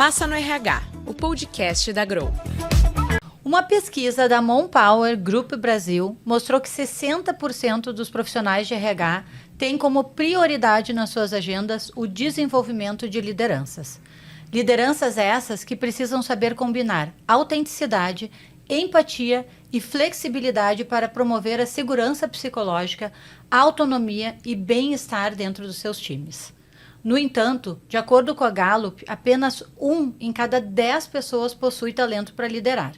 Passa no RH, o podcast da Grow. Uma pesquisa da Monpower Group Brasil mostrou que 60% dos profissionais de RH têm como prioridade nas suas agendas o desenvolvimento de lideranças. Lideranças essas que precisam saber combinar autenticidade, empatia e flexibilidade para promover a segurança psicológica, a autonomia e bem-estar dentro dos seus times. No entanto, de acordo com a Gallup, apenas 1 em cada 10 pessoas possui talento para liderar.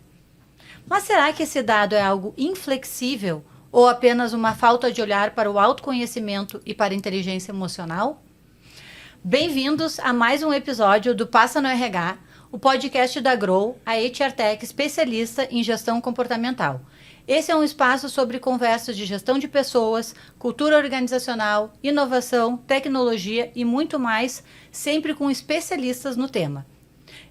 Mas será que esse dado é algo inflexível ou apenas uma falta de olhar para o autoconhecimento e para a inteligência emocional? Bem-vindos a mais um episódio do Passa no RH, o podcast da Grow, a HR Tech especialista em gestão comportamental. Esse é um espaço sobre conversas de gestão de pessoas, cultura organizacional, inovação, tecnologia e muito mais, sempre com especialistas no tema.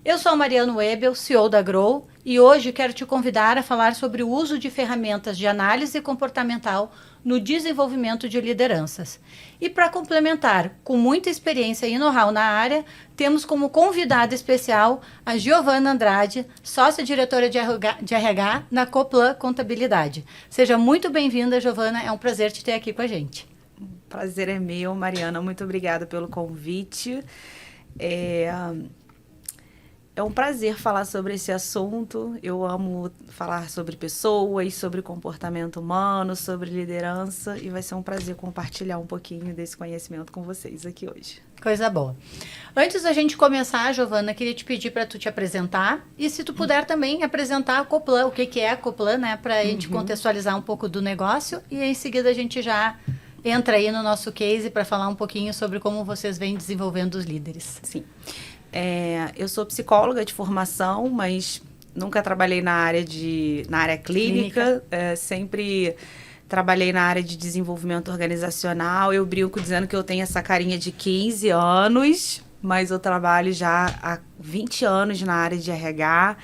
Eu sou a Mariana Webel, CEO da Grow, e hoje quero te convidar a falar sobre o uso de ferramentas de análise comportamental no desenvolvimento de lideranças. E para complementar, com muita experiência e know-how na área, temos como convidada especial a Giovana Andrade, sócia-diretora de RH na Coplan Contabilidade. Seja muito bem-vinda, Giovana, é um prazer te ter aqui com a gente. Prazer é meu, Mariana, muito obrigada pelo convite. É um prazer falar sobre esse assunto. Eu amo falar sobre pessoas, sobre comportamento humano, sobre liderança. E vai ser um prazer compartilhar um pouquinho desse conhecimento com vocês aqui hoje. Coisa boa. Antes da gente começar, Giovana, queria te pedir para tu te apresentar. E se tu puder também apresentar a Coplan, o que é a Coplan, né? Para a gente contextualizar um pouco do negócio. E em seguida a gente já entra aí no nosso case para falar um pouquinho sobre como vocês vêm desenvolvendo os líderes. Sim. Eu sou psicóloga de formação, mas nunca trabalhei na área clínica. Sempre trabalhei na área de desenvolvimento organizacional. Eu brinco dizendo que eu tenho essa carinha de 15 anos, mas eu trabalho já há 20 anos na área de RH,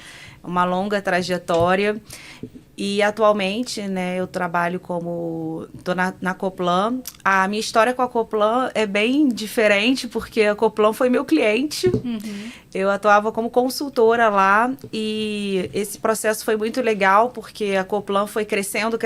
uma longa trajetória. E atualmente, né, eu trabalho tô na Coplan. A minha história com a Coplan é bem diferente, porque a Coplan foi meu cliente. Uhum. Eu atuava como consultora lá e esse processo foi muito legal, porque a Coplan foi crescendo.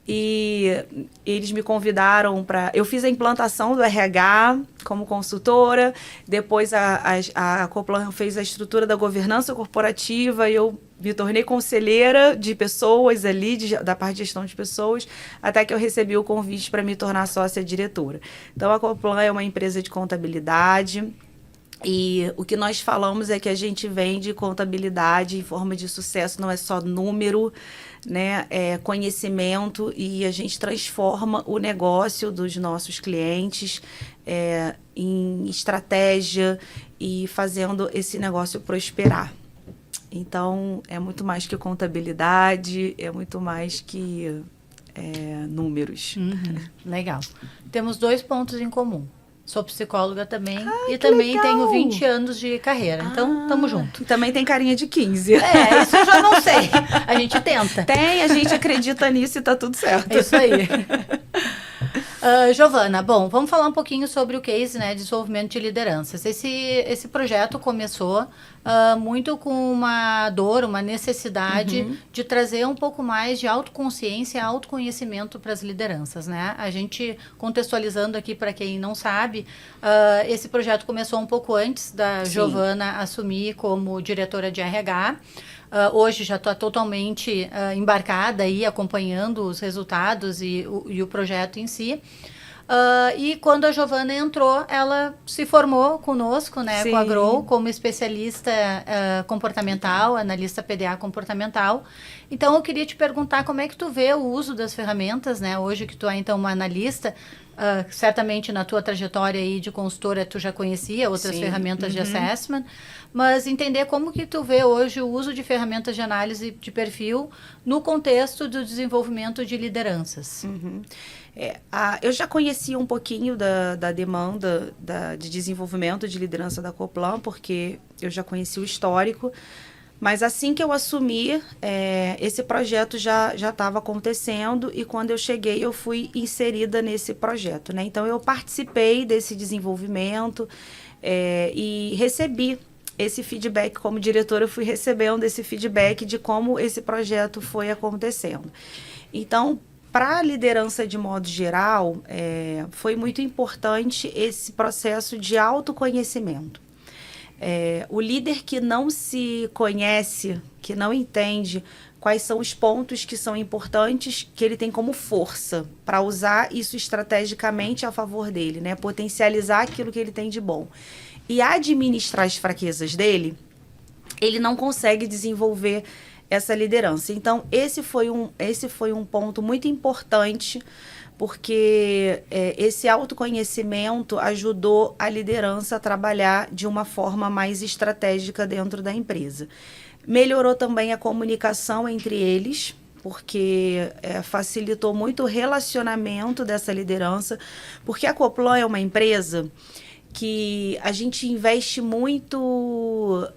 E eles me convidaram para... Eu fiz a implantação do RH como consultora, depois a Coplan fez a estrutura da governança corporativa e eu me tornei conselheira de pessoas ali, da parte de gestão de pessoas, até que eu recebi o convite para me tornar sócia-diretora. Então, a Coplan é uma empresa de contabilidade. E o que nós falamos é que a gente vende contabilidade em forma de sucesso, não é só número, né? É conhecimento, e a gente transforma o negócio dos nossos clientes em estratégia e fazendo esse negócio prosperar. Então, é muito mais que contabilidade, é muito mais que números. Uhum, legal. Temos 2 pontos em comum. Sou psicóloga também e também legal. Tenho 20 anos de carreira, então tamo junto. E também tem carinha de 15. Isso eu já não sei, a gente tenta. A gente acredita nisso e tá tudo certo. É isso aí. Giovana, bom, vamos falar um pouquinho sobre o case, né, de desenvolvimento de lideranças. Esse projeto começou muito com uma dor, uma necessidade de trazer um pouco mais de autoconsciência e autoconhecimento para as lideranças, né? A gente, contextualizando aqui para quem não sabe, esse projeto começou um pouco antes da Giovana assumir como diretora de RH. Hoje já estou totalmente embarcada aí, acompanhando os resultados e o projeto em si. E quando a Giovana entrou, ela se formou conosco, né, com a Grow, como especialista comportamental, analista PDA comportamental. Então, eu queria te perguntar como é que tu vê o uso das ferramentas, né, hoje que tu é, então, uma analista. Certamente na tua trajetória aí de consultora tu já conhecia outras ferramentas de assessment, mas entender como que tu vê hoje o uso de ferramentas de análise de perfil no contexto do desenvolvimento de lideranças. Eu já conhecia um pouquinho da demanda de desenvolvimento de liderança da Coplan, porque eu já conheci o histórico. Mas assim que eu assumi, esse projeto já estava acontecendo e quando eu cheguei eu fui inserida nesse projeto, né? Então eu participei desse desenvolvimento, e recebi esse feedback. Como diretora, eu fui recebendo esse feedback de como esse projeto foi acontecendo. Então, para a liderança de modo geral, foi muito importante esse processo de autoconhecimento. O líder que não se conhece, que não entende quais são os pontos que são importantes, que ele tem como força para usar isso estrategicamente a favor dele, né? Potencializar aquilo que ele tem de bom. E administrar as fraquezas dele, ele não consegue desenvolver essa liderança. Então, esse foi um ponto muito importante, porque esse autoconhecimento ajudou a liderança a trabalhar de uma forma mais estratégica dentro da empresa. Melhorou também a comunicação entre eles, porque facilitou muito o relacionamento dessa liderança, porque a Coplan é uma empresa que a gente investe muito.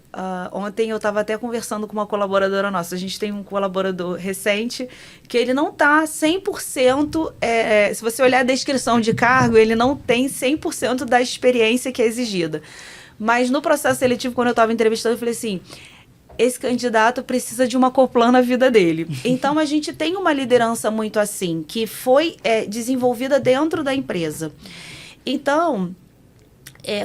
Ontem eu estava até conversando com uma colaboradora nossa. A gente tem um colaborador recente que ele não está 100%. Se você olhar a descrição de cargo, ele não tem 100% da experiência que é exigida. Mas no processo seletivo, quando eu estava entrevistando, eu falei assim: esse candidato precisa de uma Coplan na vida dele. Então, a gente tem uma liderança muito assim, que foi desenvolvida dentro da empresa. Então,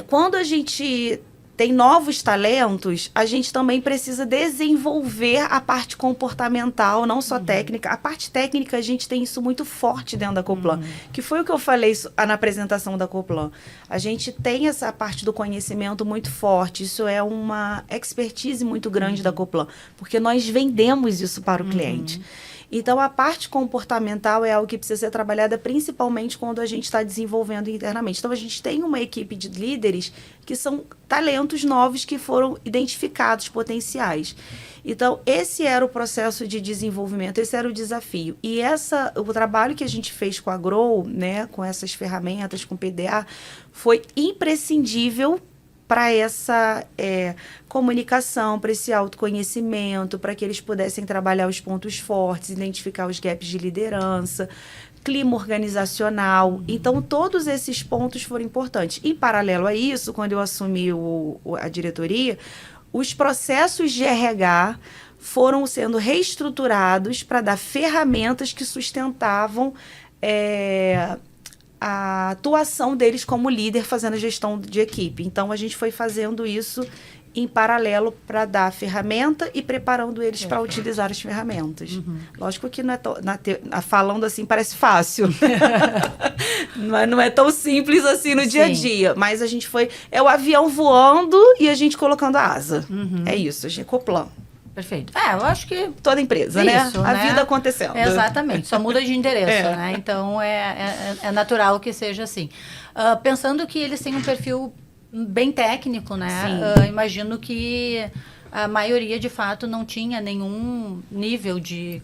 quando a gente tem novos talentos, a gente também precisa desenvolver a parte comportamental, não só técnica. A parte técnica, a gente tem isso muito forte dentro da Coplan, que foi o que eu falei na apresentação da Coplan. A gente tem essa parte do conhecimento muito forte, isso é uma expertise muito grande da Coplan, porque nós vendemos isso para o cliente. Então, a parte comportamental é algo que precisa ser trabalhada principalmente quando a gente está desenvolvendo internamente. Então, a gente tem uma equipe de líderes que são talentos novos que foram identificados, potenciais. Então, esse era o processo de desenvolvimento, esse era o desafio. E o trabalho que a gente fez com a Grow, né, com essas ferramentas, com o PDA, foi imprescindível para essa comunicação, para esse autoconhecimento, para que eles pudessem trabalhar os pontos fortes, identificar os gaps de liderança, clima organizacional. Então, todos esses pontos foram importantes. Em paralelo a isso, quando eu assumi a diretoria, os processos de RH foram sendo reestruturados para dar ferramentas que sustentavam a atuação deles como líder fazendo a gestão de equipe. Então, a gente foi fazendo isso em paralelo para dar a ferramenta e preparando eles para utilizar as ferramentas. Lógico que não é falando assim parece fácil. não é tão simples assim no dia a dia. Mas a gente foi... É o avião voando e a gente colocando a asa. É isso, a gente Coplan. Perfeito. Eu acho que... Toda empresa, isso, né? A vida acontecendo. Exatamente. Só muda de endereço, né? Então, é natural que seja assim. Pensando que eles têm um perfil bem técnico, né? Imagino que a maioria, de fato, não tinha nenhum nível de...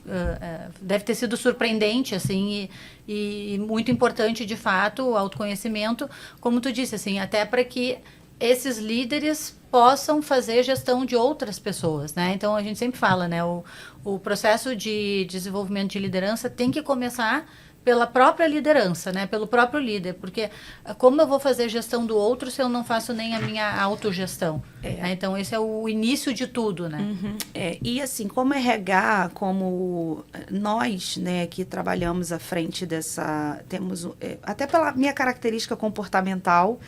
deve ter sido surpreendente, assim, e muito importante, de fato, o autoconhecimento, como tu disse, assim, até para que esses líderes possam fazer gestão de outras pessoas, né? Então, a gente sempre fala, né? O processo de desenvolvimento de liderança tem que começar pela própria liderança, né? Pelo próprio líder, porque como eu vou fazer gestão do outro se eu não faço nem a minha autogestão? Né? Então, esse é o início de tudo, né? E assim, como RH, como nós, né, que trabalhamos à frente dessa... Temos, até pela minha característica comportamental,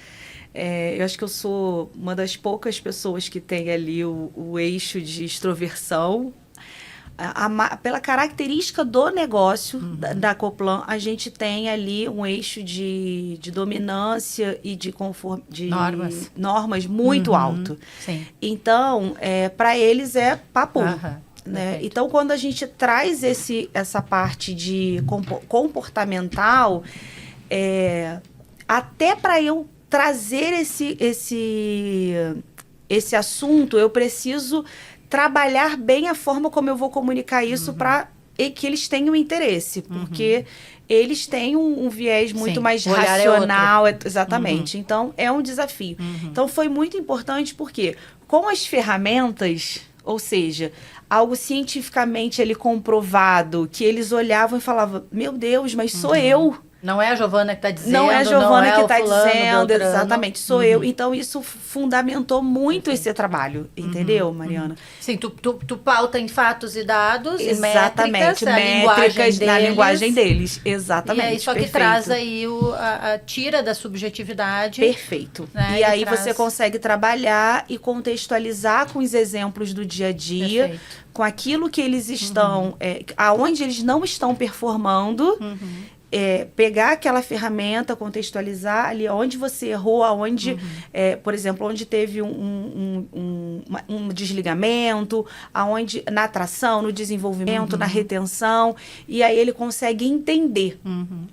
eu acho que eu sou uma das poucas pessoas que tem ali o eixo de extroversão. Pela característica do negócio da Coplan, a gente tem ali um eixo de dominância e de normas muito alto. Sim. Então, para eles é papo. Né? Então, quando a gente traz essa parte de comportamental, até para eu trazer esse assunto, eu preciso trabalhar bem a forma como eu vou comunicar isso para que eles tenham interesse, porque eles têm um viés muito mais racional. Exatamente. Então, é um desafio. Então, foi muito importante porque, com as ferramentas, ou seja, algo cientificamente ali comprovado, que eles olhavam e falavam, meu Deus, mas sou eu. Não é a Giovana que está dizendo, não é a Giovana que está fulano, dizendo, Beltrano. exatamente, sou eu. Então, isso fundamentou muito esse trabalho, entendeu, Mariana? Sim, tu pauta em fatos e dados, Exatamente, e métricas, na linguagem deles, exatamente. E aí, só que perfeito. traz aí tira da subjetividade. Perfeito. Né, e aí traz... você consegue trabalhar e contextualizar com os exemplos do dia a dia, Perfeito. com aquilo que eles estão, aonde eles não estão performando. Pegar aquela ferramenta, contextualizar ali onde você errou, aonde, por exemplo, onde teve um desligamento, aonde, na atração, no desenvolvimento, na retenção, e aí ele consegue entender.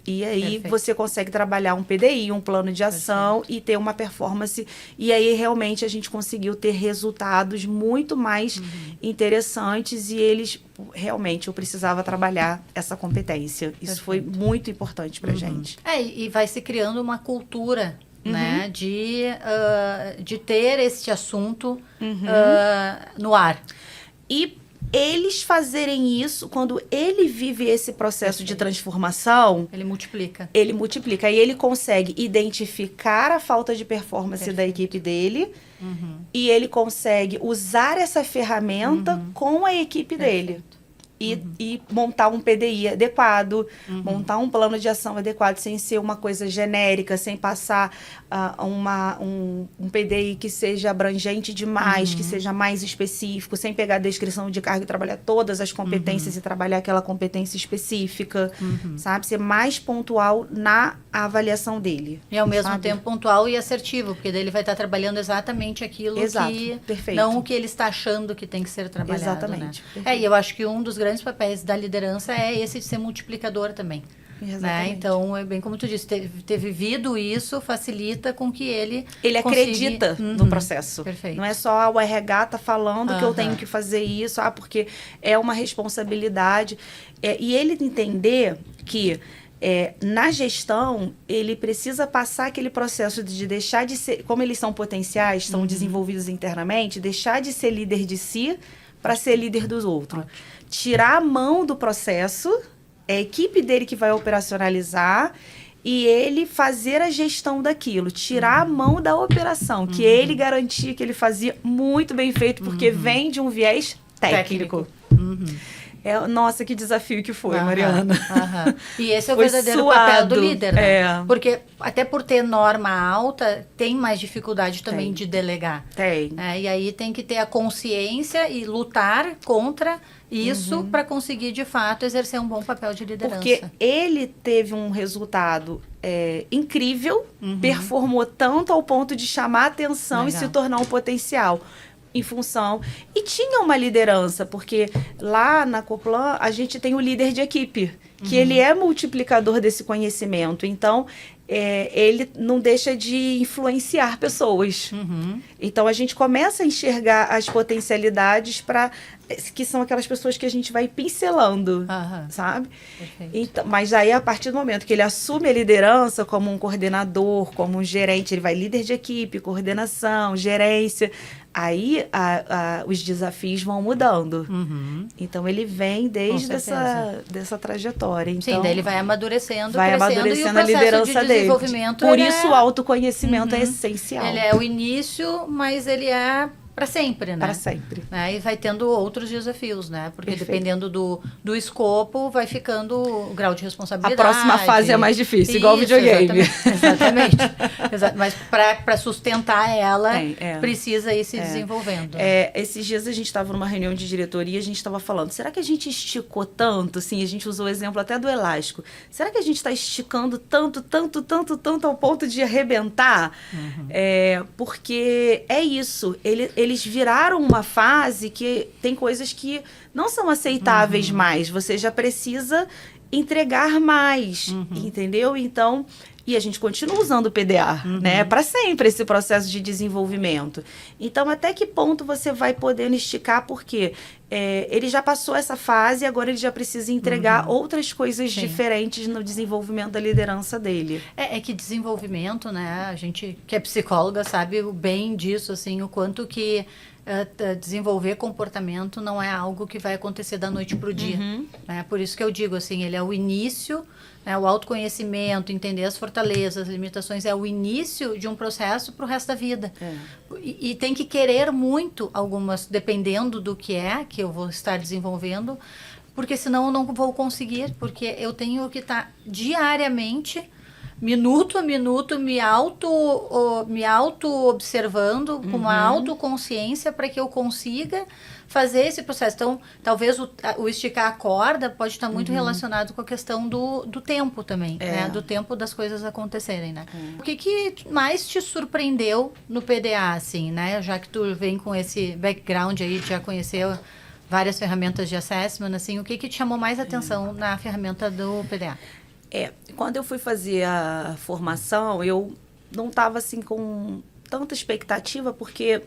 E aí Perfeito. você consegue trabalhar um PDI, um plano de ação e ter uma performance. E aí realmente a gente conseguiu ter resultados muito mais interessantes e eles realmente eu precisava trabalhar essa competência. Isso foi muito importante pra gente. E vai se criando uma cultura, né, de ter este assunto no ar. E eles fazerem isso, quando ele vive esse processo de transformação, Ele multiplica. ele multiplica. E ele consegue identificar a falta de performance da equipe dele e ele consegue usar essa ferramenta com a equipe dele. E montar um PDI adequado, montar um plano de ação adequado, sem ser uma coisa genérica, sem passar um PDI que seja abrangente demais, que seja mais específico, sem pegar a descrição de cargo e trabalhar todas as competências e trabalhar aquela competência específica, sabe? Ser mais pontual na avaliação dele. E ao mesmo sabe? tempo pontual e assertivo, porque daí ele vai estar trabalhando exatamente aquilo que... Perfeito. Não o que ele está achando que tem que ser trabalhado. Exatamente. Né? E eu acho que um dos grandes papéis da liderança é esse de ser multiplicador também. Né? Então, é bem como tu disse, ter vivido isso facilita com que ele acredita no processo. Perfeito. Não é só o RH tá falando que eu tenho que fazer isso, porque é uma responsabilidade. E ele entender que na gestão, ele precisa passar aquele processo de deixar de ser, como eles são potenciais, são desenvolvidos internamente, deixar de ser líder de si para ser líder dos outros. Tirar a mão do processo, é a equipe dele que vai operacionalizar e ele fazer a gestão daquilo, tirar a mão da operação, que ele garantia que ele fazia muito bem feito, porque vem de um viés técnico. Nossa, que desafio que foi, Mariana. E esse é o Foi verdadeiro suado, papel do líder, né? Porque até por ter norma alta, tem mais dificuldade também de delegar. Tem. E aí tem que ter a consciência e lutar contra isso para conseguir, de fato, exercer um bom papel de liderança. Porque ele teve um resultado incrível, performou tanto ao ponto de chamar a atenção e se tornar um potencial. Em função. E tinha uma liderança, porque lá na Coplan a gente tem o líder de equipe, que ele é multiplicador desse conhecimento. Então, ele não deixa de influenciar pessoas. Então, a gente começa a enxergar as potencialidades que são aquelas pessoas que a gente vai pincelando, sabe? Então, mas aí, a partir do momento que ele assume a liderança como um coordenador, como um gerente, ele vai líder de equipe, coordenação, gerência, aí os desafios vão mudando. Então, ele vem desde dessa trajetória. Então, sim, daí ele vai amadurecendo, vai crescendo, amadurecendo e o a liderança de dele. Desenvolvimento, Por isso, o autoconhecimento é essencial. Ele é o início, mas ele é para sempre, né? Para sempre. E vai tendo outros desafios, né? Porque dependendo do escopo, vai ficando o grau de responsabilidade. A próxima fase é mais difícil, igual o videogame. Exatamente. Mas para sustentar ela, precisa ir se desenvolvendo. Esses dias a gente estava numa reunião de diretoria, a gente estava falando, será que a gente esticou tanto? Assim, a gente usou o exemplo até do elástico. Será que a gente está esticando tanto ao ponto de arrebentar? Porque é isso. Eles viraram uma fase que tem coisas que não são aceitáveis mais. Você já precisa entregar mais, entendeu? Então, e a gente continua usando o PDA, né? Para sempre esse processo de desenvolvimento. Então, até que ponto você vai podendo esticar? Porque ele já passou essa fase e agora ele já precisa entregar outras coisas diferentes no desenvolvimento da liderança dele. É que desenvolvimento, né? A gente que é psicóloga sabe bem disso, assim, o quanto que desenvolver comportamento não é algo que vai acontecer da noite para o dia. Né? Por isso que eu digo assim, ele é o início, né? O autoconhecimento, entender as fortalezas, as limitações, é o início de um processo para o resto da vida. E tem que querer muito algumas, dependendo do que eu vou estar desenvolvendo, porque senão eu não vou conseguir, porque eu tenho que estar diariamente, minuto a minuto, me auto-observando, com uma autoconsciência, para que eu consiga fazer esse processo. Então, talvez o esticar a corda pode estar muito relacionado com a questão do tempo também, né? Do tempo das coisas acontecerem, né? O que mais te surpreendeu no PDA, assim, né? Já que tu vem com esse background aí, já conheceu várias ferramentas de assessment, assim, o que te chamou mais atenção na ferramenta do PDA? Quando eu fui fazer a formação, eu não estava assim com tanta expectativa, porque,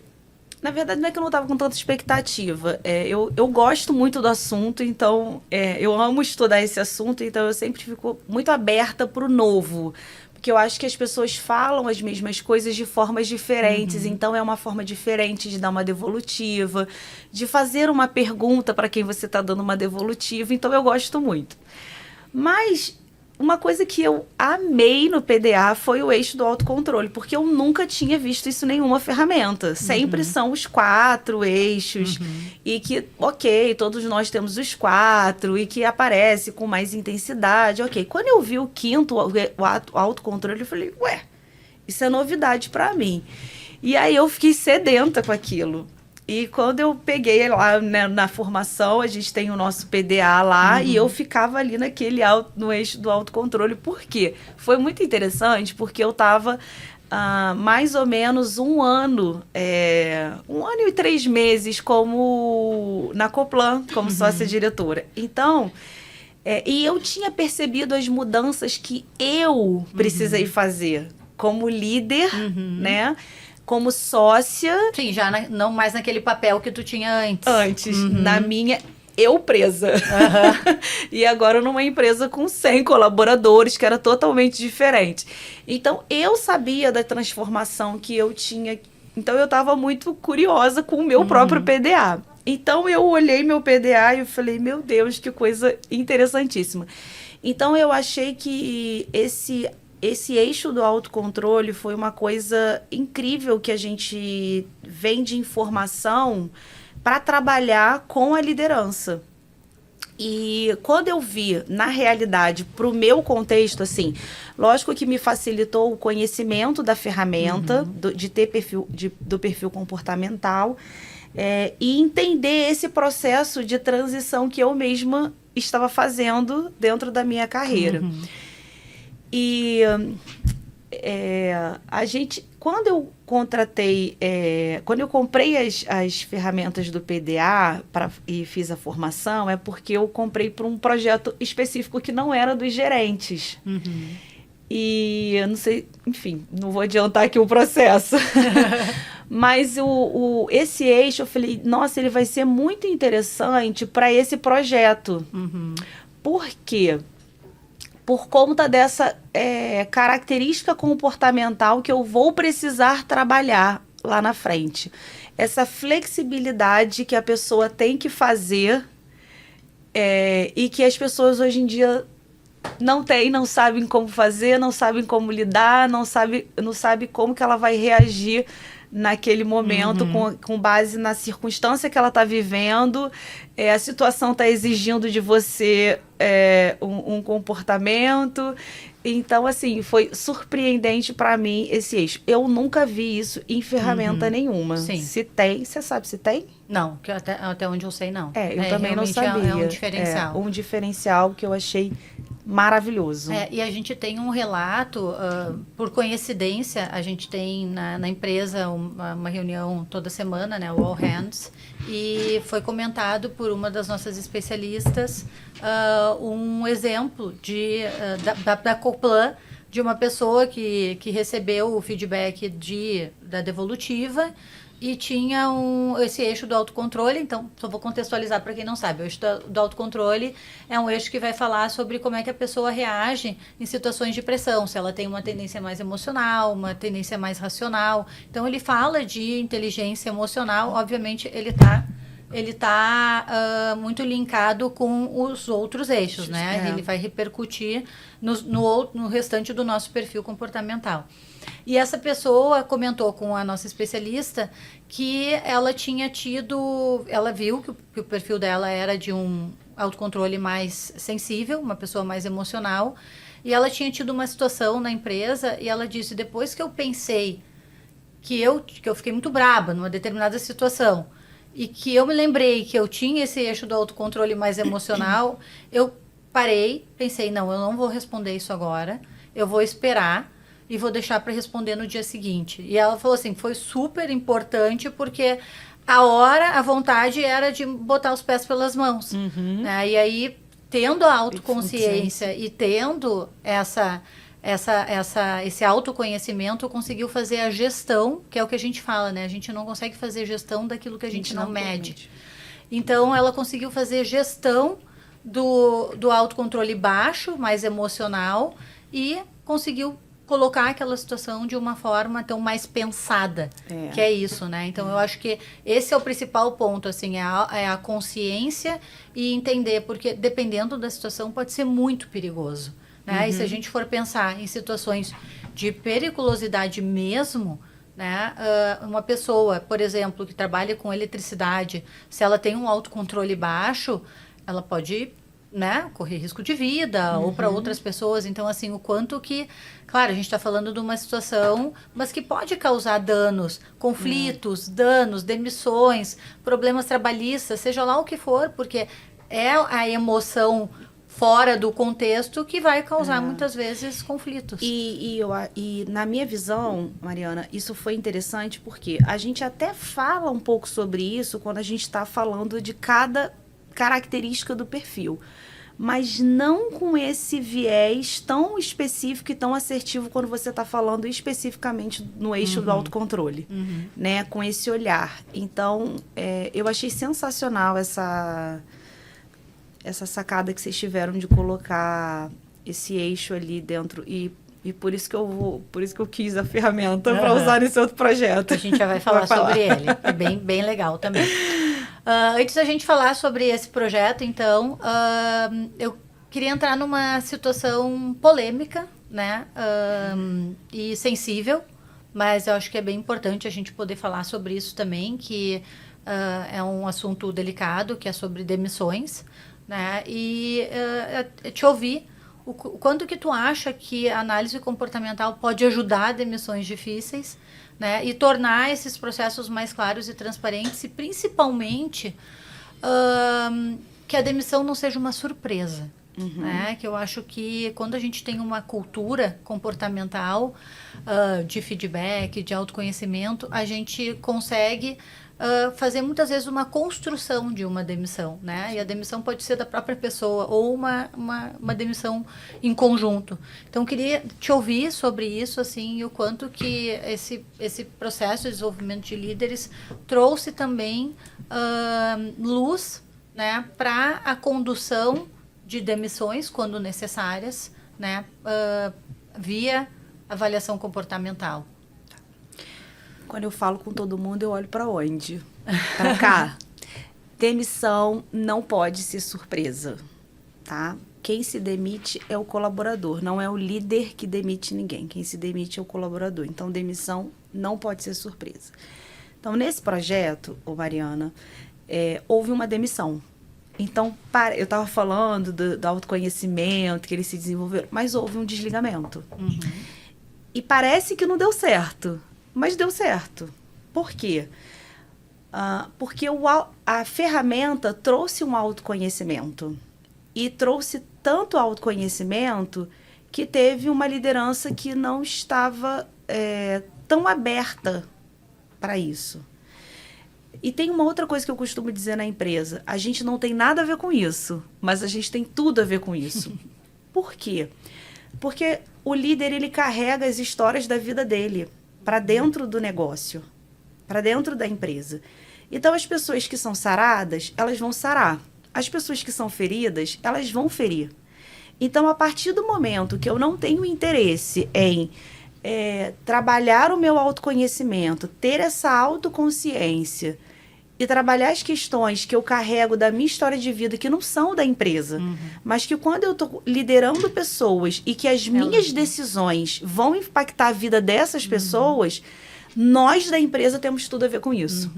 na verdade, não é que eu não estava com tanta expectativa. Eu gosto muito do assunto, então, eu amo estudar esse assunto, então eu sempre fico muito aberta para o novo. Porque eu acho que as pessoas falam as mesmas coisas de formas diferentes, então é uma forma diferente de dar uma devolutiva, de fazer uma pergunta para quem você está dando uma devolutiva, então eu gosto muito. Mas uma coisa que eu amei no PDA foi o eixo do autocontrole, porque eu nunca tinha visto isso em nenhuma ferramenta. Sempre são os 4 eixos, e que, ok, todos nós temos os 4, e que aparece com mais intensidade, ok. Quando eu vi o 5º, o autocontrole, eu falei, ué, isso é novidade para mim. E aí eu fiquei sedenta com aquilo. E quando eu peguei lá, né, na formação, a gente tem o nosso PDA lá, e eu ficava ali no eixo do autocontrole. Por quê? Foi muito interessante, porque eu estava mais ou menos 1 ano, 1 ano e 3 meses na Coplan, como sócia-diretora. Então, e eu tinha percebido as mudanças que eu precisei fazer como líder, né? Como sócia. Sim, já não mais naquele papel que tu tinha antes. Na minha, eu presa. E agora numa empresa com 100 colaboradores, que era totalmente diferente. Então, eu sabia da transformação que eu tinha. Então, eu estava muito curiosa com o meu próprio PDA. Então, eu olhei meu PDA e eu falei, meu Deus, que coisa interessantíssima. Então, eu achei que esse eixo do autocontrole foi uma coisa incrível que a gente vem de informação para trabalhar com a liderança. E quando eu vi, na realidade, para o meu contexto, assim, lógico que me facilitou o conhecimento da ferramenta, do perfil comportamental, e entender esse processo de transição que eu mesma estava fazendo dentro da minha carreira. E quando eu quando eu comprei as ferramentas do PDA e fiz a formação, é porque eu comprei para um projeto específico que não era dos gerentes. E eu não sei, enfim, não vou adiantar aqui o processo. Mas esse eixo, eu falei, nossa, ele vai ser muito interessante para esse projeto. Por quê? Por conta dessa característica comportamental que eu vou precisar trabalhar lá na frente. Essa flexibilidade que a pessoa tem que fazer e que as pessoas hoje em dia não têm, não sabem como fazer, não sabem como lidar, não sabe como que ela vai reagir naquele momento, com base na circunstância que ela está vivendo. A situação está exigindo de você um comportamento. Então, assim, foi surpreendente para mim esse eixo. Eu nunca vi isso em ferramenta nenhuma. Sim. Se tem, você sabe se tem? Não, que até onde eu sei, não. Eu também não sabia. É um diferencial. Um diferencial que eu achei maravilhoso. E a gente tem um relato, por coincidência, a gente tem na empresa uma reunião toda semana, né, o All Hands, e foi comentado por uma das nossas especialistas um exemplo da Coplan, de uma pessoa que recebeu o feedback da devolutiva E tinha esse eixo do autocontrole, então só vou contextualizar para quem não sabe. O eixo do autocontrole é um eixo que vai falar sobre como é que a pessoa reage em situações de pressão, se ela tem uma tendência mais emocional, uma tendência mais racional. Então ele fala de inteligência emocional, obviamente ele tá muito linkado com os outros eixos, né? Ele vai repercutir no restante do nosso perfil comportamental. E essa pessoa comentou com a nossa especialista que ela tinha ela viu que o perfil dela era de um autocontrole mais sensível, uma pessoa mais emocional, e ela tinha tido uma situação na empresa e ela disse, depois que eu pensei que eu fiquei muito braba numa determinada situação e que eu me lembrei que eu tinha esse eixo do autocontrole mais emocional, eu parei, pensei, não, eu não vou responder isso agora, eu vou esperar e vou deixar para responder no dia seguinte. E ela falou assim, foi super importante porque a vontade era de botar os pés pelas mãos. Né? E aí, tendo a autoconsciência e tendo esse autoconhecimento, conseguiu fazer a gestão, que é o que a gente fala, né? A gente não consegue fazer gestão daquilo que a gente não mede. Então, ela conseguiu fazer gestão do autocontrole baixo, mais emocional, e conseguiu colocar aquela situação de uma forma tão mais pensada, que é isso, né? Então, eu acho que esse é o principal ponto, assim, é a consciência e entender, porque dependendo da situação pode ser muito perigoso, né? E se a gente for pensar em situações de periculosidade mesmo, né? Uma pessoa, por exemplo, que trabalha com eletricidade, se ela tem um autocontrole baixo, ela pode, né, correr risco de vida ou para outras pessoas. Então, assim, o quanto que, claro, a gente está falando de uma situação, mas que pode causar danos, conflitos, danos, demissões, problemas trabalhistas, seja lá o que for, porque é a emoção fora do contexto que vai causar muitas vezes conflitos. E na minha visão, Mariana, isso foi interessante porque a gente até fala um pouco sobre isso quando a gente está falando de cada característica do perfil, mas não com esse viés tão específico e tão assertivo quando você está falando especificamente no eixo do autocontrole, né? Com esse olhar. Então, eu achei sensacional essa sacada que vocês tiveram de colocar esse eixo ali dentro e por isso que eu quis a ferramenta para usar nesse outro projeto. A gente já vai falar sobre ele. É bem legal também. Antes da gente falar sobre esse projeto, então, eu queria entrar numa situação polêmica, né? E sensível, mas eu acho que é bem importante a gente poder falar sobre isso também, que é um assunto delicado, que é sobre demissões, né? E te ouvir o quanto que tu acha que a análise comportamental pode ajudar demissões difíceis, né? E tornar esses processos mais claros e transparentes e, principalmente, que a demissão não seja uma surpresa. Né? Que eu acho que quando a gente tem uma cultura comportamental de feedback, de autoconhecimento, a gente consegue fazer muitas vezes uma construção de uma demissão, né? E a demissão pode ser da própria pessoa ou uma demissão em conjunto. Então, queria te ouvir sobre isso, assim, e o quanto que esse processo de desenvolvimento de líderes trouxe também luz, né, para a condução de demissões, quando necessárias, né, via avaliação comportamental. Quando eu falo com todo mundo, eu olho para onde? Para cá. Demissão não pode ser surpresa, tá? Quem se demite é o colaborador, não é o líder que demite ninguém. Quem se demite é o colaborador. Então, demissão não pode ser surpresa. Então, nesse projeto, Mariana, houve uma demissão. Então, eu estava falando do autoconhecimento, que eles se desenvolveram, mas houve um desligamento. E parece que não deu certo. Mas deu certo. Por quê? Porque a ferramenta trouxe um autoconhecimento. E trouxe tanto autoconhecimento que teve uma liderança que não estava tão aberta para isso. E tem uma outra coisa que eu costumo dizer na empresa. A gente não tem nada a ver com isso, mas a gente tem tudo a ver com isso. Por quê? Porque o líder, ele carrega as histórias da vida dele para dentro do negócio. para dentro da empresa. Então, as pessoas que são saradas, elas vão sarar. As pessoas que são feridas, elas vão ferir. Então, a partir do momento que eu não tenho interesse em trabalhar o meu autoconhecimento, ter essa autoconsciência e trabalhar as questões que eu carrego da minha história de vida, que não são da empresa, mas que quando eu estou liderando pessoas e que as minhas decisões vão impactar a vida dessas pessoas, nós da empresa temos tudo a ver com isso.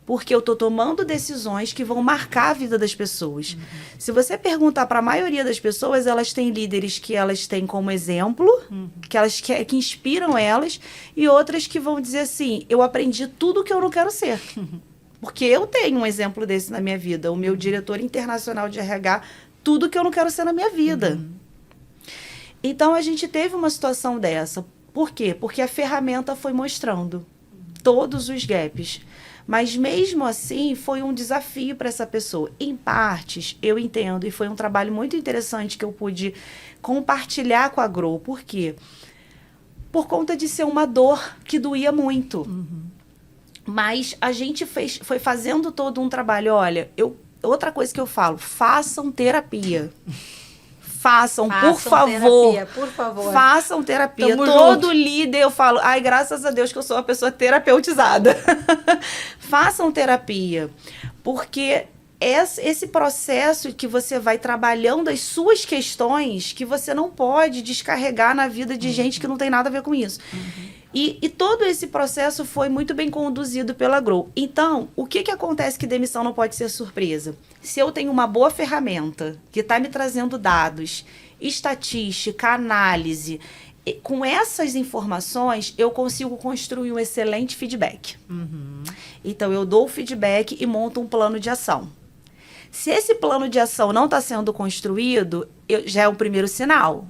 Porque eu estou tomando decisões que vão marcar a vida das pessoas. Se você perguntar para a maioria das pessoas, elas têm líderes que elas têm como exemplo, que inspiram elas, e outras que vão dizer assim, eu aprendi tudo que eu não quero ser. Porque eu tenho um exemplo desse na minha vida, o meu diretor internacional de RH, tudo que eu não quero ser na minha vida. Então, a gente teve uma situação dessa. Por quê? Porque a ferramenta foi mostrando todos os gaps. Mas mesmo assim, foi um desafio para essa pessoa. Em partes, eu entendo, e foi um trabalho muito interessante que eu pude compartilhar com a Grow. Por quê? Por conta de ser uma dor que doía muito. Mas a gente foi fazendo todo um trabalho. Olha, outra coisa que eu falo, façam terapia. Façam, por favor. Terapia, por favor. Façam terapia. Tamo Todo junto. líder, eu falo, ai, graças a Deus que eu sou uma pessoa terapeutizada. Façam terapia. Porque esse processo que você vai trabalhando as suas questões, que você não pode descarregar na vida de gente que não tem nada a ver com isso. E todo esse processo foi muito bem conduzido pela Grow. Então, o que acontece que demissão não pode ser surpresa? Se eu tenho uma boa ferramenta que está me trazendo dados, estatística, análise, com essas informações, eu consigo construir um excelente feedback. Então, eu dou o feedback e monto um plano de ação. Se esse plano de ação não está sendo construído, já é o primeiro sinal.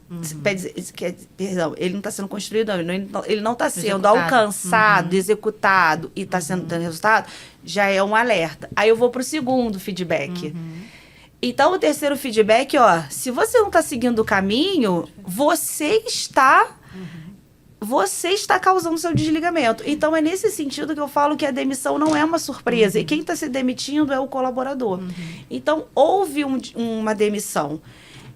Perdão, ele não está sendo construído, ele não está sendo alcançado, executado e está sendo dando resultado, já é um alerta. Aí eu vou para o segundo feedback. Então, o terceiro feedback, se você não está seguindo o caminho, você está causando seu desligamento. Então, é nesse sentido que eu falo que a demissão não é uma surpresa. E quem está se demitindo é o colaborador. Então, houve uma demissão.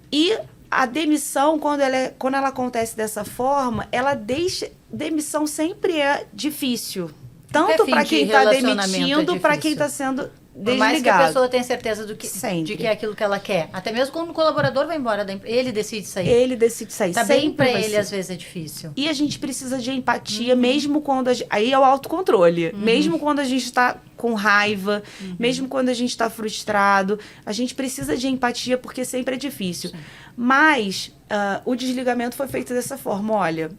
E a demissão, quando ela acontece dessa forma, ela deixa... Demissão sempre é difícil. Tanto para quem está demitindo, para quem está sendo... Por mais que a desligado. pessoa tenha certeza de que é aquilo que ela quer. Até mesmo quando o colaborador vai embora da empresa, ele decide sair. Ele decide sair. Também Sempre para vai ele, ser. às vezes, é difícil. E a gente precisa de empatia, mesmo quando... Aí é o autocontrole. Mesmo quando a gente está com raiva, mesmo quando a gente está frustrado, a gente precisa de empatia, porque sempre é difícil. Mas o desligamento foi feito dessa forma. Olha,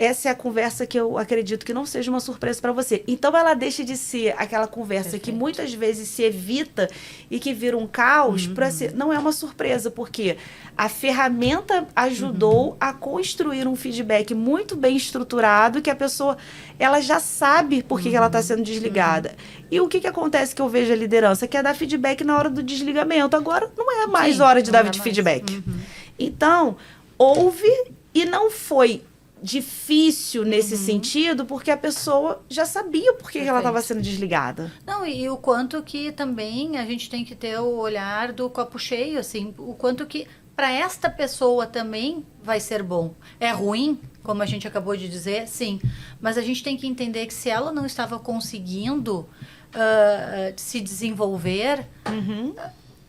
essa é a conversa que eu acredito que não seja uma surpresa para você. Então, ela deixa de ser aquela conversa que muitas vezes se evita e que vira um caos, para ser... Não é uma surpresa, porque a ferramenta ajudou a construir um feedback muito bem estruturado, que a pessoa ela já sabe por que ela está sendo desligada. E o que acontece que eu vejo a liderança? Que é dar feedback na hora do desligamento. Agora, não é mais hora de dar feedback. Então, houve e não foi difícil nesse sentido, porque a pessoa já sabia por que ela estava sendo desligada. Não, e o quanto que também a gente tem que ter o olhar do copo cheio, assim, o quanto que para esta pessoa também vai ser bom. É ruim, como a gente acabou de dizer, sim, mas a gente tem que entender que se ela não estava conseguindo se desenvolver,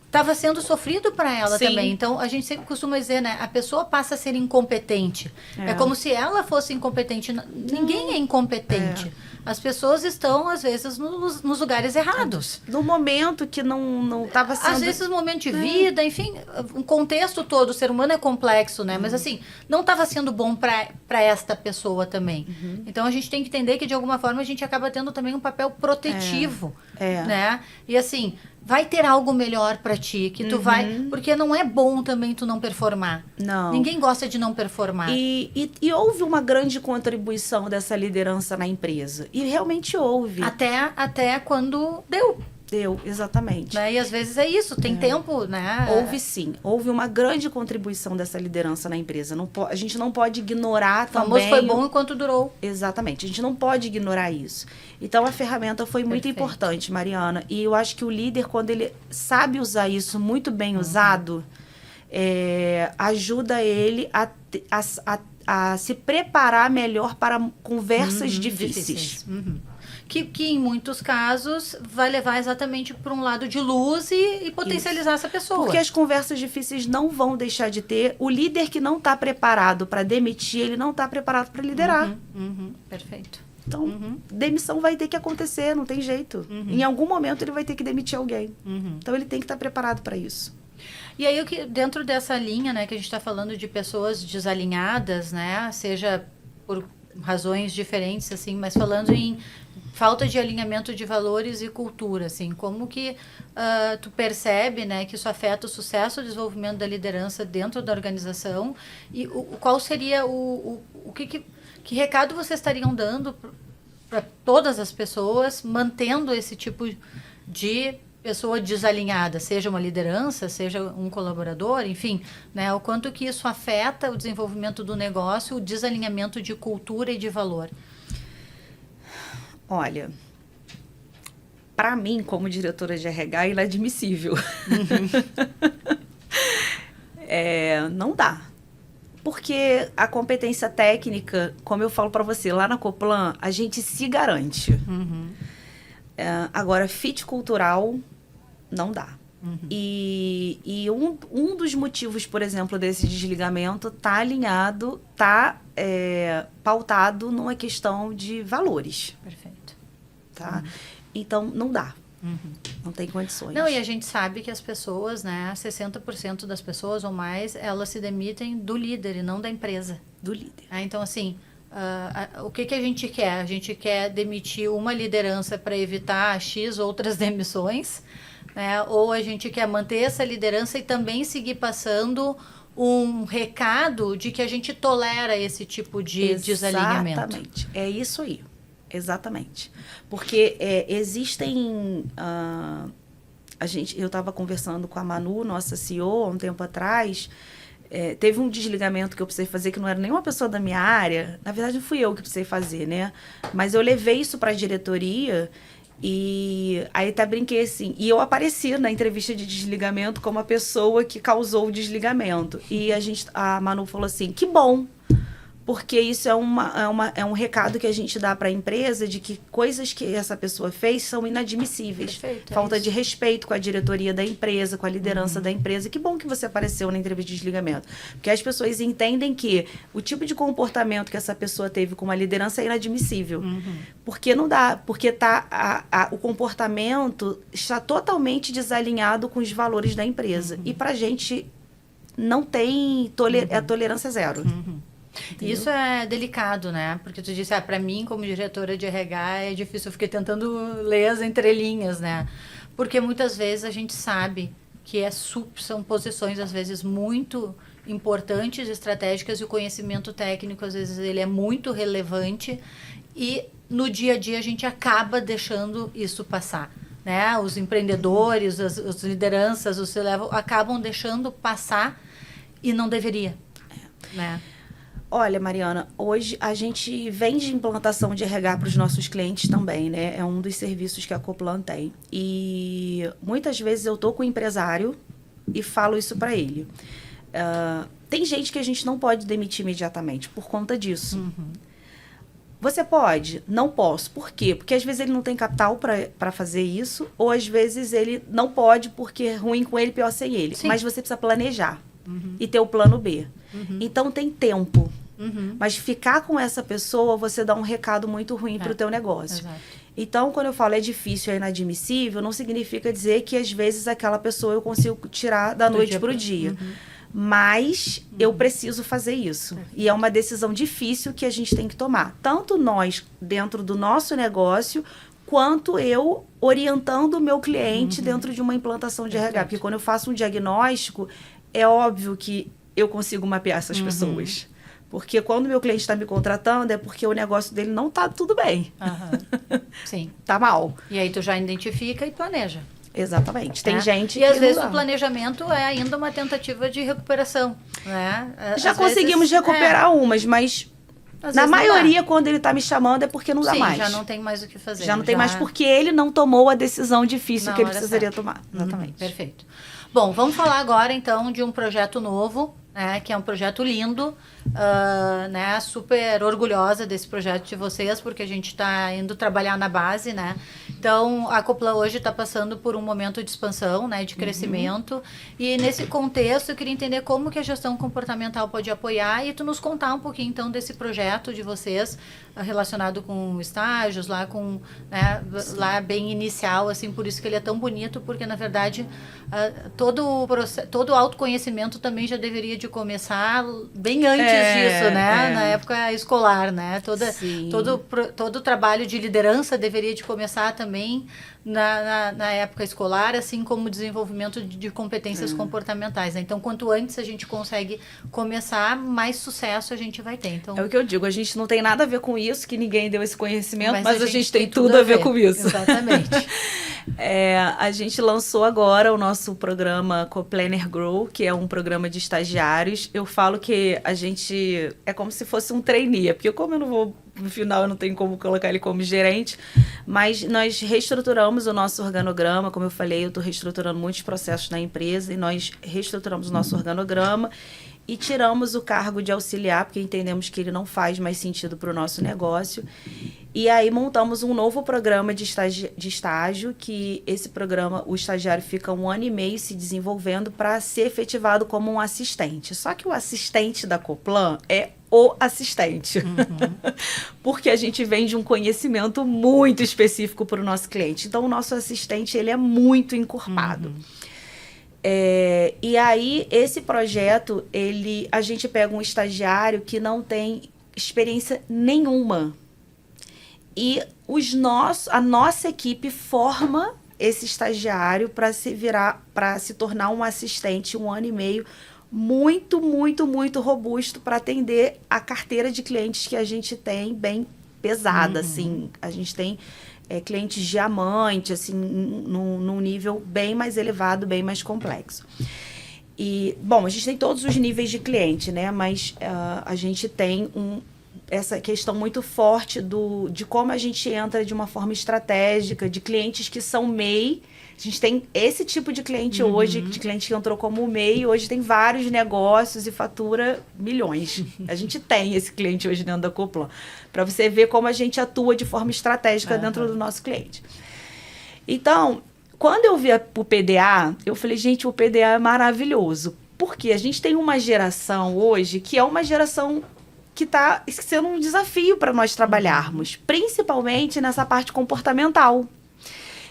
estava sendo sofrido para ela também. Então, a gente sempre costuma dizer, né? A pessoa passa a ser incompetente. É como se ela fosse incompetente. Ninguém é incompetente. As pessoas estão, às vezes, nos lugares errados. No momento que não estava sendo... Às vezes, no momento de vida, enfim, um contexto todo. O ser humano é complexo, né? Mas, assim, não estava sendo bom para esta pessoa também. Então, a gente tem que entender que, de alguma forma, a gente acaba tendo também um papel protetivo, né? E, assim... Vai ter algo melhor pra ti, que tu vai... Porque não é bom também tu não performar. Não. Ninguém gosta de não performar. E houve uma grande contribuição dessa liderança na empresa. E realmente houve. Até quando deu. Exatamente. Né? E às vezes é isso, tem tempo, né? Houve sim, houve uma grande contribuição dessa liderança na empresa. A gente não pode ignorar também... O famoso foi bom enquanto durou. Exatamente, a gente não pode ignorar isso. Então, a ferramenta foi muito importante, Mariana. E eu acho que o líder, quando ele sabe usar isso muito bem usado, ajuda ele a se preparar melhor para conversas difíceis. Que em muitos casos vai levar exatamente para um lado de luz e potencializar essa pessoa. Porque as conversas difíceis não vão deixar de ter. O líder que não está preparado para demitir, ele não está preparado para liderar. Perfeito. Então, demissão vai ter que acontecer, não tem jeito. Em algum momento ele vai ter que demitir alguém. Então, ele tem que estar preparado para isso. E aí, dentro dessa linha, né, que a gente está falando de pessoas desalinhadas, né, seja por razões diferentes, assim, mas falando em falta de alinhamento de valores e cultura, assim, como que tu percebe, né, que isso afeta o sucesso e o desenvolvimento da liderança dentro da organização e qual seria que recado vocês estariam dando para todas as pessoas, mantendo esse tipo de pessoa desalinhada, seja uma liderança, seja um colaborador, enfim, né, o quanto que isso afeta o desenvolvimento do negócio, o desalinhamento de cultura e de valor? Olha, para mim, como diretora de RH, é inadmissível. Não dá. Porque a competência técnica, como eu falo para você, lá na Coplan, a gente se garante. Agora, fit cultural, não dá. E um dos motivos, por exemplo, desse desligamento está alinhado, está pautado numa questão de valores. Perfeito. Tá? Então, não dá. Não tem condições. Não, e a gente sabe que as pessoas, né, 60% das pessoas ou mais, elas se demitem do líder e não da empresa. Do líder. Então, assim, o que a gente quer? A gente quer demitir uma liderança para evitar X outras demissões, né? Ou a gente quer manter essa liderança e também seguir passando um recado de que a gente tolera esse tipo de desalinhamento. Exatamente. É isso aí. Exatamente. Porque existem... eu estava conversando com a Manu, nossa CEO, há um tempo atrás. Teve um desligamento que eu precisei fazer, que não era nenhuma pessoa da minha área. Na verdade, não fui eu que precisei fazer, né? Mas eu levei isso para a diretoria e aí até brinquei assim. E eu apareci na entrevista de desligamento como a pessoa que causou o desligamento. E a Manu falou assim, que bom. Porque isso é um recado que a gente dá para a empresa de que coisas que essa pessoa fez são inadmissíveis. Perfeito, Falta de respeito com a diretoria da empresa, com a liderança da empresa. Que bom que você apareceu na entrevista de desligamento. Porque as pessoas entendem que o tipo de comportamento que essa pessoa teve com uma liderança é inadmissível. Porque não dá, porque o comportamento está totalmente desalinhado com os valores da empresa. E para a gente não tem tolerância zero. Entendeu? Isso é delicado, né? Porque tu disse, para mim, como diretora de RH, é difícil. Eu fiquei tentando ler as entrelinhas, né? Porque muitas vezes a gente sabe que são posições, às vezes, muito importantes, estratégicas, e o conhecimento técnico, às vezes, ele é muito relevante e no dia a dia a gente acaba deixando isso passar, né? Os empreendedores, as lideranças, os C-level acabam deixando passar e não deveria, né? Olha, Mariana, hoje a gente vende implantação de RH para os nossos clientes também, né? É um dos serviços que a Coplan tem. E muitas vezes eu tô com o empresário e falo isso para ele. Tem gente que a gente não pode demitir imediatamente por conta disso. Você pode? Não posso. Por quê? Porque às vezes ele não tem capital para fazer isso, ou às vezes ele não pode porque é ruim com ele, pior sem ele. Sim. Mas você precisa planejar e ter o plano B. Então tem tempo. Mas ficar com essa pessoa, você dá um recado muito ruim para o teu negócio. Exato. Então, quando eu falo é difícil, é inadmissível, não significa dizer que às vezes aquela pessoa eu consigo tirar da noite para o dia. Mas eu preciso fazer isso. E é uma decisão difícil que a gente tem que tomar. Tanto nós, dentro do nosso negócio, quanto eu orientando o meu cliente dentro de uma implantação de RH. Porque quando eu faço um diagnóstico, é óbvio que eu consigo mapear essas pessoas. Porque quando o meu cliente está me contratando, é porque o negócio dele não está tudo bem. Sim. Tá mal. E aí tu já identifica e planeja. Exatamente. Tem gente e às que vezes não dá. o planejamento é ainda uma tentativa de recuperação, né? Já Às conseguimos vezes, recuperar umas, mas às na vezes não maioria, quando ele tá me chamando, é porque não dá Sim, mais. já não tem mais o que fazer. Já não tem mais porque ele não tomou a decisão difícil Na que ele hora precisaria certa. tomar. Exatamente. Perfeito. Bom, vamos falar agora então de um projeto novo, né, que é um projeto lindo, né, super orgulhosa desse projeto de vocês, porque a gente está indo trabalhar na base, né? Então, a Coplan hoje está passando por um momento de expansão, né, de crescimento, e nesse contexto eu queria entender como que a gestão comportamental pode apoiar e tu nos contar um pouquinho então desse projeto de vocês relacionado com estágios, lá com, né, lá bem inicial, assim, por isso que ele é tão bonito, porque na verdade todo o autoconhecimento também já deveria de começar bem antes disso, né? Na época escolar, né? Todo o trabalho de liderança deveria de começar também na época escolar, assim como o desenvolvimento de competências comportamentais, né? Então, quanto antes a gente consegue começar, mais sucesso a gente vai ter. Então, É o que eu digo, a gente não tem nada a ver com isso, que ninguém deu esse conhecimento, mas a gente tem tudo tudo a ver com isso. Exatamente. A gente lançou agora o nosso programa Co-Planner Grow, que é um programa de estagiários. Eu falo que a gente é como se fosse um trainee, porque como eu não vou, no final eu não tenho como colocar ele como gerente, mas nós reestruturamos o nosso organograma, como eu falei, eu estou reestruturando muitos processos na empresa, e nós reestruturamos o nosso organograma e tiramos o cargo de auxiliar, porque entendemos que ele não faz mais sentido para o nosso negócio. E aí montamos um novo programa de estágio, que esse programa, o estagiário fica 1 ano e meio se desenvolvendo para ser efetivado como um assistente. Só que o assistente da Coplan é o assistente. Porque a gente vende um conhecimento muito específico para o nosso cliente. Então, o nosso assistente, ele é muito encorpado. E aí, esse projeto, a gente pega um estagiário que não tem experiência nenhuma. E a nossa equipe forma esse estagiário para se tornar um assistente 1 ano e meio muito, muito, muito robusto para atender a carteira de clientes que a gente tem bem pesada, assim. A gente tem clientes diamante, assim, num nível bem mais elevado, bem mais complexo. E, bom, a gente tem todos os níveis de cliente, né? Mas a gente tem essa questão muito forte de como a gente entra de uma forma estratégica, de clientes que são MEI. A gente tem esse tipo de cliente hoje, de cliente que entrou como MEI, hoje tem vários negócios e fatura milhões. A gente tem esse cliente hoje dentro da Coplan, para você ver como a gente atua de forma estratégica dentro do nosso cliente. Então, quando eu vi o PDA, eu falei, gente, o PDA é maravilhoso. Porque a gente tem uma geração hoje que é uma geração que está sendo um desafio para nós trabalharmos, principalmente nessa parte comportamental.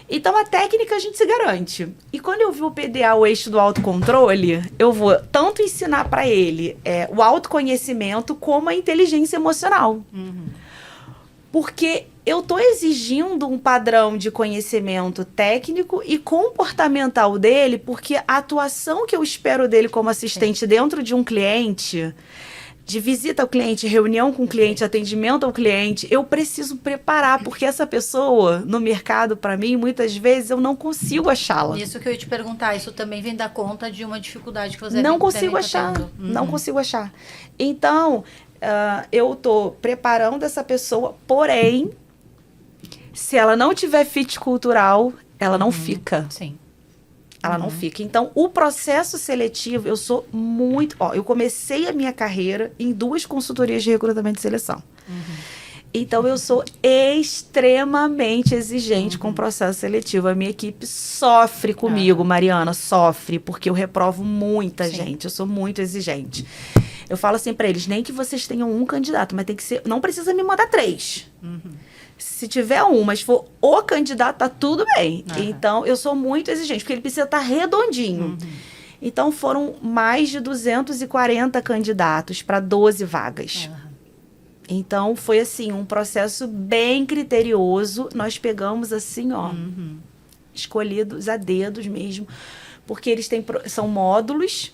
Então, a técnica a gente se garante. E quando eu vi o PDA, o eixo do autocontrole, eu vou tanto ensinar para ele o autoconhecimento como a inteligência emocional. Porque eu estou exigindo um padrão de conhecimento técnico e comportamental dele, porque a atuação que eu espero dele como assistente dentro de um cliente, de visita ao cliente, reunião com o cliente, atendimento ao cliente, eu preciso preparar, porque essa pessoa no mercado, para mim, muitas vezes eu não consigo achá-la. Isso que eu ia te perguntar, isso também vem dar conta de uma dificuldade que você não consigo achar, não consigo achar. Então, eu estou preparando essa pessoa, porém, se ela não tiver fit cultural, ela não fica. Sim. Ela não fica. Então, o processo seletivo, eu sou muito... eu comecei a minha carreira em 2 consultorias de recrutamento e seleção. Então, eu sou extremamente exigente com o processo seletivo. A minha equipe sofre comigo, Mariana, sofre, porque eu reprovo muita gente. Eu sou muito exigente. Eu falo assim para eles, nem que vocês tenham um candidato, mas tem que ser... Não precisa me mandar 3. Se tiver um, mas for o candidato, tá tudo bem. Então, eu sou muito exigente, porque ele precisa estar redondinho. Então, foram mais de 240 candidatos para 12 vagas. Então, foi assim, um processo bem criterioso. Nós pegamos assim, escolhidos a dedos mesmo, porque eles são módulos.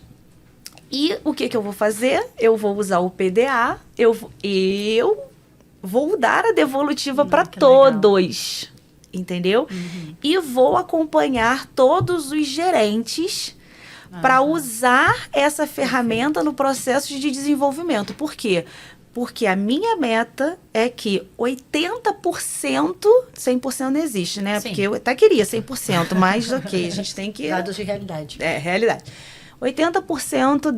E o que eu vou fazer? Eu vou usar o PDA, eu vou dar a devolutiva para todos, entendeu? E vou acompanhar todos os gerentes para usar essa ferramenta no processo de desenvolvimento. Por quê? Porque a minha meta é que 80%, 100% não existe, né? Sim. Porque eu até queria 100%, mas ok, a gente tem que... Dados de realidade. Realidade. 80%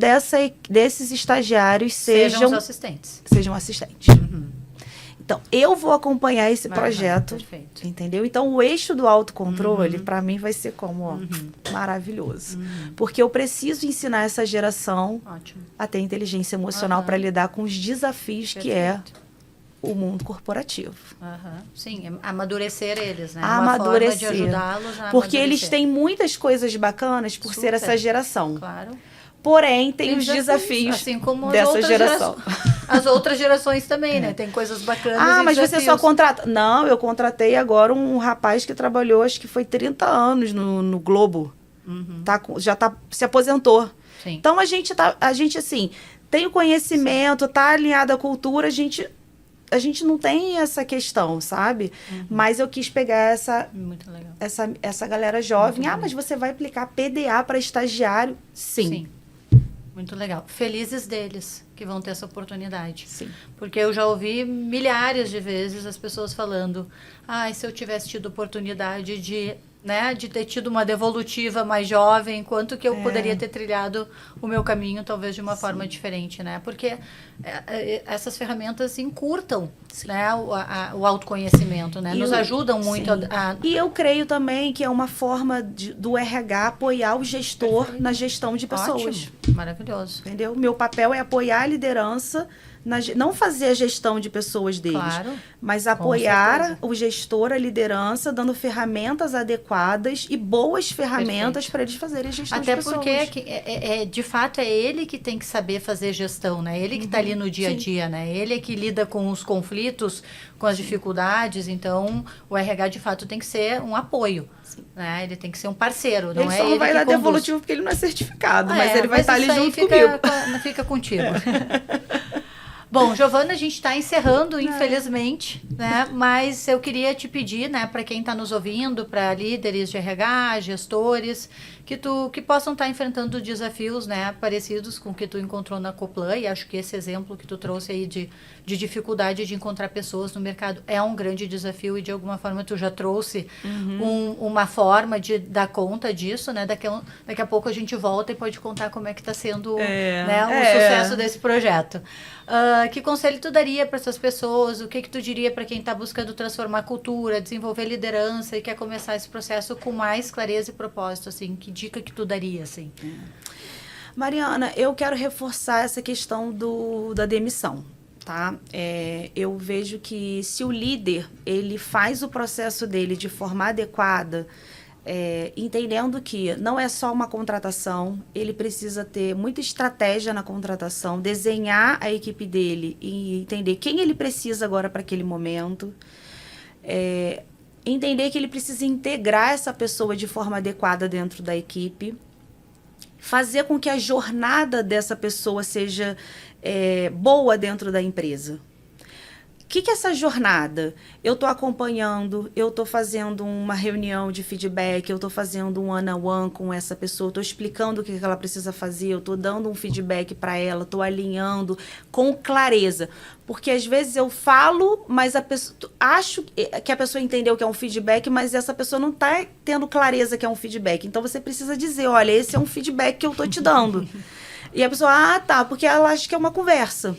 desses estagiários Sejam os assistentes. sejam assistentes. Então, eu vou acompanhar esse projeto, perfeito. entendeu? Então, o eixo do autocontrole, para mim, vai ser como ó, maravilhoso. Porque eu preciso ensinar essa geração Ótimo. a ter inteligência emocional para lidar com os desafios que é o mundo corporativo. Sim, amadurecer eles, né? Amadurecer. Uma forma de ajudá-los a Porque eles amadurecer. têm muitas coisas bacanas por ser essa geração. Claro. Porém, tem os desafios assim como dessa as outras geração. As outras gerações também, né? Tem coisas bacanas e Mas desafios. você só contrata... Não, eu contratei agora um rapaz que trabalhou, acho que foi 30 anos no Globo. Já se aposentou. Sim. Então, a gente, assim, tem o conhecimento, tá alinhado à cultura, a gente não tem essa questão, sabe? Mas eu quis pegar Muito legal. essa galera jovem. Mas você vai aplicar PDA para estagiário? Sim. Muito legal. Felizes deles que vão ter essa oportunidade. Sim. Porque eu já ouvi milhares de vezes as pessoas falando: se eu tivesse tido oportunidade de ter tido uma devolutiva mais jovem, quanto que eu poderia ter trilhado o meu caminho, talvez de uma forma diferente, né? Porque essas ferramentas encurtam, né, o autoconhecimento, né? Nos ajudam muito a... E eu creio também que é uma forma do RH apoiar o gestor na gestão de pessoas. Ótimo. Maravilhoso. Entendeu? Meu papel é apoiar a liderança, não fazer a gestão de pessoas deles, mas apoiar o gestor, a liderança, dando ferramentas adequadas e boas ferramentas para eles fazerem a gestão de pessoas. Até porque, de fato, é ele que tem que saber fazer gestão, né? Ele que está ali no dia a dia, né? Ele é que lida com os conflitos, com as dificuldades. Então, o RH, de fato, tem que ser um apoio. Né? Ele tem que ser um parceiro, não ele é só ele não vai que dar conduz. devolutivo porque ele não é certificado, mas ele vai estar ali junto comigo. Fica contigo. Bom, Giovana, a gente está encerrando, infelizmente, né? Mas eu queria te pedir, né, para quem está nos ouvindo, para líderes de RH, gestores, que possam estar enfrentando desafios, né, parecidos com o que tu encontrou na Coplan, e acho que esse exemplo que tu trouxe aí de dificuldade de encontrar pessoas no mercado é um grande desafio, e de alguma forma tu já trouxe uma forma de dar conta disso, né? Daqui a pouco a gente volta e pode contar como é que está sendo o sucesso desse projeto. Que conselho tu daria para essas pessoas? O que tu diria para quem está buscando transformar a cultura, desenvolver liderança e quer começar esse processo com mais clareza e propósito, assim? Que dica que tu daria, assim? Mariana, eu quero reforçar essa questão da demissão, tá? Eu vejo que se o líder, ele faz o processo dele de forma adequada, entendendo que não é só uma contratação, ele precisa ter muita estratégia na contratação, desenhar a equipe dele e entender quem ele precisa agora para aquele momento, entender que ele precisa integrar essa pessoa de forma adequada dentro da equipe, fazer com que a jornada dessa pessoa seja boa dentro da empresa. O que é essa jornada? Eu estou acompanhando, eu estou fazendo uma reunião de feedback, eu estou fazendo um one-on-one com essa pessoa, estou explicando o que ela precisa fazer, eu estou dando um feedback para ela, estou alinhando com clareza. Porque às vezes eu falo, mas acho que a pessoa entendeu que é um feedback, mas essa pessoa não está tendo clareza que é um feedback. Então você precisa dizer, olha, esse é um feedback que eu estou te dando. E a pessoa, porque ela acha que é uma conversa.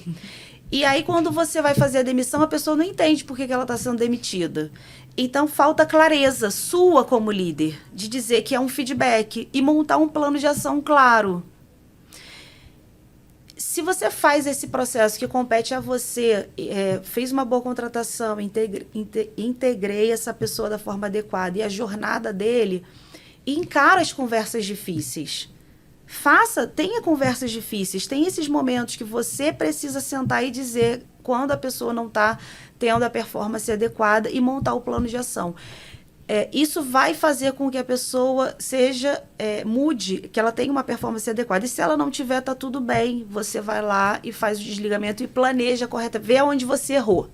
E aí, quando você vai fazer a demissão, a pessoa não entende por que ela está sendo demitida. Então, falta clareza sua como líder, de dizer que é um feedback e montar um plano de ação claro. Se você faz esse processo que compete a você, fez uma boa contratação, integrei essa pessoa da forma adequada e a jornada dele, e encara as conversas difíceis. Tenha conversas difíceis, tem esses momentos que você precisa sentar e dizer quando a pessoa não está tendo a performance adequada e montar o plano de ação. isso vai fazer com que a pessoa mude, que ela tenha uma performance adequada. E se ela não tiver, tá tudo bem. Você vai lá e faz o desligamento e planeja corretamente. Vê aonde você errou.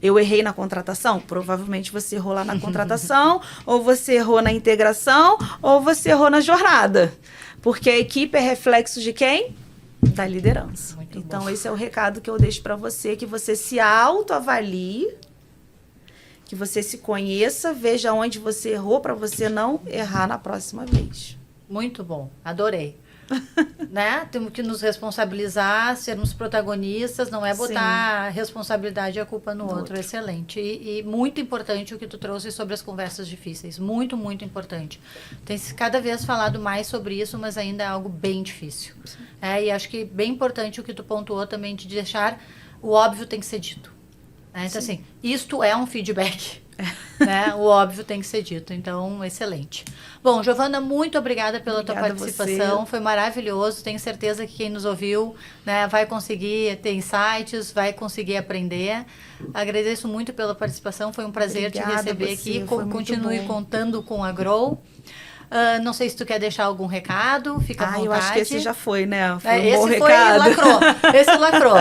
Eu errei na contratação? Provavelmente você errou lá na contratação, ou você errou na integração, ou você errou na jornada. Porque a equipe é reflexo de quem? Da liderança. Muito então, bom. esse é o recado que eu deixo para você, que você se autoavalie, que você se conheça, veja onde você errou para você não errar na próxima vez. Muito bom, adorei. Né? Temos que nos responsabilizar, sermos protagonistas, não é botar a responsabilidade e a culpa no outro. Excelente. E muito importante o que tu trouxe sobre as conversas difíceis. Muito, muito importante. Tem se cada vez falado mais sobre isso, mas ainda é algo bem difícil. E acho que bem importante o que tu pontuou também, de deixar o óbvio tem que ser dito. Então, assim, isto é um feedback. Né? O óbvio tem que ser dito. Então, excelente. Bom, Giovana, muito obrigada pela tua participação. Foi maravilhoso. Tenho certeza que quem nos ouviu, né, vai conseguir ter insights, vai conseguir aprender. Agradeço muito pela participação. Foi um prazer te receber aqui. Continue contando com a Grow. Não sei se tu quer deixar algum recado, fica à vontade. Eu acho que esse já foi, né? Foi um bom recado. Esse lacrou.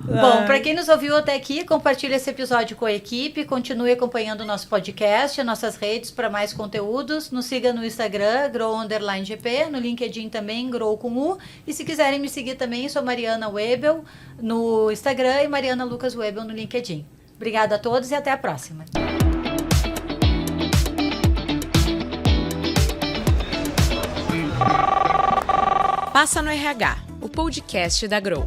Bom, para quem nos ouviu até aqui, compartilhe esse episódio com a equipe, continue acompanhando o nosso podcast, nossas redes para mais conteúdos, nos siga no Instagram, grow_gp, no LinkedIn também, grow com U, e se quiserem me seguir também, sou Mariana Webel no Instagram e Mariana Lucas Webel no LinkedIn. Obrigada a todos e até a próxima. Passa no RH, o podcast da Grow.